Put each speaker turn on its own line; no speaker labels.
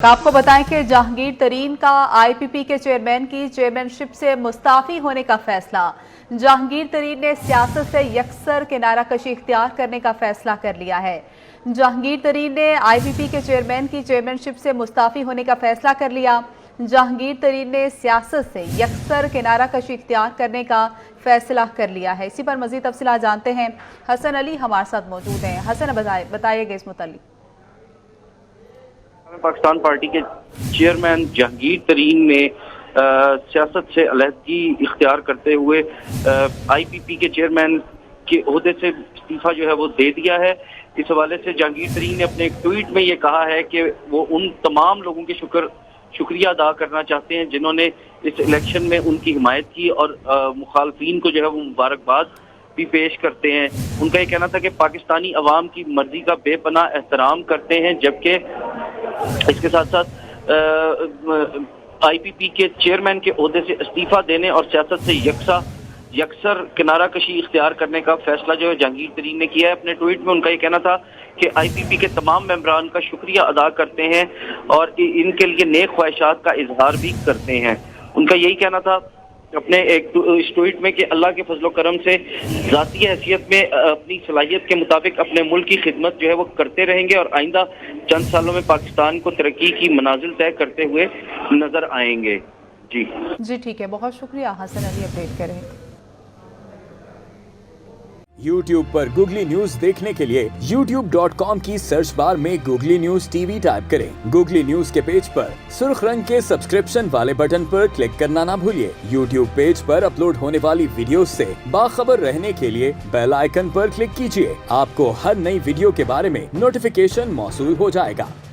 आपको बताएं कि जहांगीर तरीन का आईपीपी के चेयरमैन की चेयरमैनशिप से मुस्ताफी होने का फैसला। जहांगीर तरीन ने सियासत से यकसर किनारा कशी इख्तियार करने का फैसला कर लिया है। जहांगीर तरीन ने आईपीपी के चेयरमैन की चेयरमैनशिप से मुस्ताफी होने का फैसला कर लिया। जहांगीर तरीन ने सियासत से यकसर किनारा कशी इख्तियार करने का फैसला कर लिया है। इसी पर मजीद तफसीलात जानते हैं। हसन अली हमारे साथ मौजूद हैं। हसन, बताइएगा इस मुतालिक।
पाकिस्तान पार्टी के चेयरमैन जहांगीर तरीन ने सियासत से अलहदगी इख्तियार करते हुए आईपीपी के चेयरमैन के ओहदे से इस्तीफा जो है वो दे दिया है। इस हवाले से जहांगीर तरीन ने अपने एक ट्वीट में ये कहा है कि वो उन तमाम लोगों के शुक्रिया अदा करना चाहते हैं जिन्होंने इस इलेक्शन में उनकी हिमायत की और मुखालफीन को जो है वो मुबारकबाद भी पेश करते हैं। उनका ये कहना था कि पाकिस्तानी अवाम की मर्जी का बेपनाह एहतराम करते हैं, जबकि इसके साथ साथ आईपीपी के चेयरमैन के ओहदे से इस्तीफा देने और सियासत से यकसर किनारा कशी इख्तियार करने का फैसला जो है जहांगीर तरीन ने किया है। अपने ट्वीट में उनका ये कहना था कि आईपीपी के तमाम मेंबरान का शुक्रिया अदा करते हैं और इनके लिए नेक ख्वाहिशात का इजहार भी करते हैं। उनका यही कहना था अपने एक इस ट्वीट में कि अल्लाह के फजलो करम से ज़ाती हैसियत में अपनी सलाहियत के मुताबिक अपने मुल्क की खिदमत जो है वो करते रहेंगे और आइंदा चंद सालों में पाकिस्तान को तरक्की की मनाजिल तय करते हुए नजर आएंगे। जी
ठीक है, बहुत शुक्रिया हसन अली अपडेट करें।
YouTube पर गूगली न्यूज देखने के लिए youtube.com की सर्च बार में गूगली न्यूज टीवी टाइप करें। गूगली न्यूज के पेज पर सुर्ख रंग के सब्सक्रिप्शन वाले बटन पर क्लिक करना ना भूलिए। YouTube पेज पर अपलोड होने वाली वीडियोस से बाखबर रहने के लिए बेल आइकन पर क्लिक कीजिए। आपको हर नई वीडियो के बारे में नोटिफिकेशन मौसूल हो जाएगा।